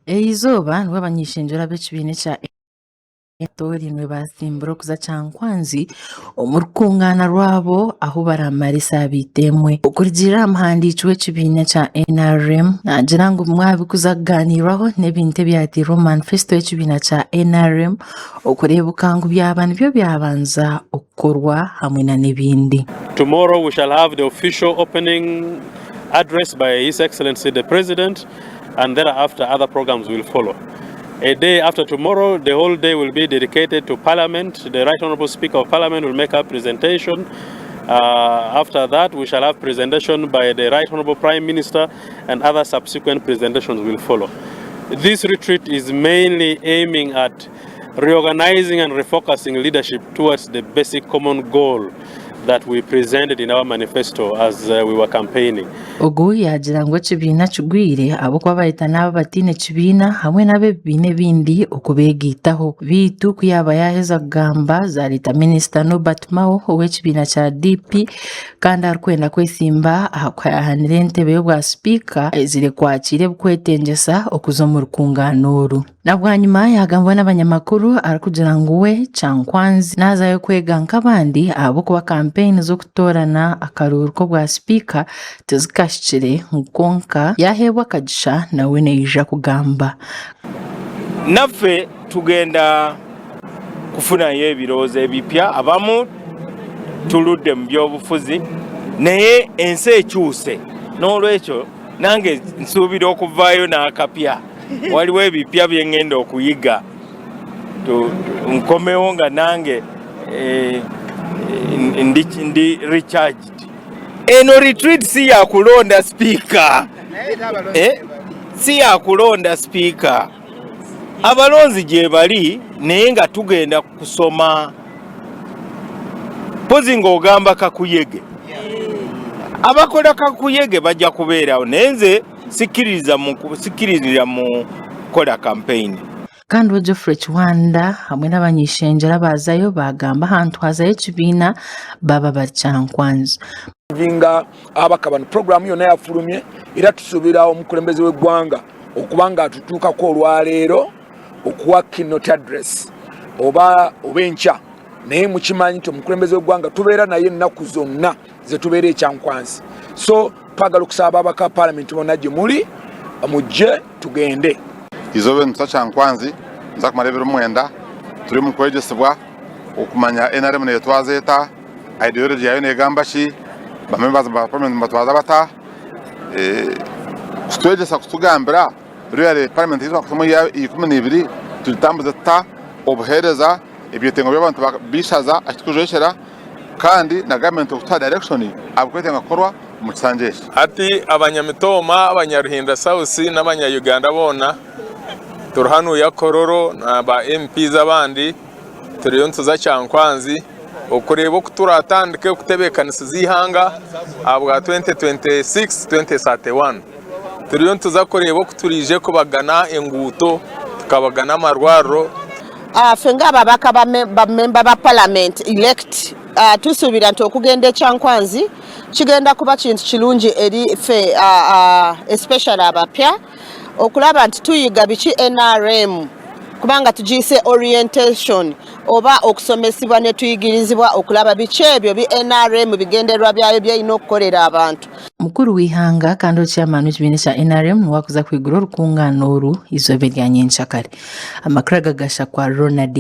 Eizoba nibwo abanyeshenjera b'ekibiina kya Tori basimbura okuza Kyankwanzi omu rukungana rwabo aho baramarisa bitemwe okurugira amahandiki w'ekibiina kya NRM nagira ngu mwabikuza kuganirwaho n'ebintu ebyatirwa omu manifesto y'ekibiina kya NRM okureeba obukangu byaba nibyo byabanza okukorwa hamwe na n'ebindi. Tomorrow we shall have the official opening address by His Excellency the President, and thereafter other programs will follow. A day after tomorrow, the whole day will be dedicated to Parliament. The Right Honourable Speaker of Parliament will make a presentation. After that, we shall have presentation by the Right Honourable Prime Minister, and other subsequent presentations will follow. This retreat is mainly aiming at reorganizing and refocusing leadership towards the basic common goal that we presented in our manifesto as we were campaigning. Ogu yagira ngo ekibiina kigwire abo kuba bahita n'abo batiine ekibiina hamwe n'ab'ebibiina ebindi okubeegitaho biitu kuyaba yaheza kugamba zaaleta Minisita Norbert Mao ow'ekibiina kya DP kandi arikwenda kwesimba aha kuhayahanira entebe y'obwa sipiika ezire kwakira ebikwetengyesa okuza omu rukungano oru. Nabwanyuma yagambwa n'abanyamakuru arikugira ngu we Kyankwanzi naazayo kwega nk'abandi abo kuba kampeyini z'okutoorana akaruuru k'obwa sipiika tezikashikire nkonka yaheebwa akagisha nawe neija kugamba. Naffe tugenda kufunayo ebirowoozo ebipya, abamu tuludde mu byobufuzi naye ensi ekyuse, n'olwekyo nange nsuubira okuvaayo n'akapya. Waliwo ebipya bye ngenda okuyiga nkomewo nga nange ndi recharged. Eno retreat si ya kulonda speaker, si ya kulonda speaker. Abalonzi gye bali naye nga tugenda kusoma pozi ng'ogamba kakuyege. Abakola kakuyege bajja kubeerawo naye nze sikkirizira mu kola campaign. Kandi Geoffrey Kiwanda hamwe n'abanyeshenjera bazayo bagamba ahantu hazayo ekibiina baba bari Kyankwanzi. Nginga abakabano program yonna yafulumye era tusuubira omukulembeze w'eggwanga okuba nga atutuukako olwaleero okuwa keynote address oba enkya, naye mukimanyi nti omukulembeze w'eggwanga tubeera naye ennaku zonna ze tubeera e Kyankwanzi. So twagala okusaba abaka Parliament bonna gye muli mujje tugende. Izobe ntuza Kyankwanzi nza kumalebera omwenda turi mu kwegesebwa okumanya NRM netwazeeta ideology yayo negamba ki bamembers ba Parliament batwaza bata kutwegesa kutugambira really Parliament izwa kusomo ya 12 tutambuza ta obuhereza ebyetengo by'abantu bishaza akikujeshera kandi na government okuta direction abukwetenga korwa mu kisanjeshi. Ati abanyamitoma abanyaruhinda South n'abanyayuganda bona turhanu ya kororo n'aba MPs abandi turiyo ntuza Kyankwanzi okureba okuturatandike kutebekanisa zihanga abwa 2026-2031 turiyo ntuza kureba okuturije kubagana enguto tukabagana amarwaro. Fenga ababaka bamemba ba Parliament elect tusuubira nti okugenda e Kyankwanzi kigenda kuba kintu kirungi eri ffe especially abapya okulaba nti tuyiga biki NRM kubanga tugiyise orientation oba okusomesibwa ne tuyigirizibwa okulaba biki ebyo bi NRM bigenderwa byayo byayina okukolera abantu. Mukuru w'ihanga kandi chairman w'ekibiina kya NRM wakuza kwigura orukungano oru Izobe lya Nyenkyakare. Amakuru gagasha kwa Ronald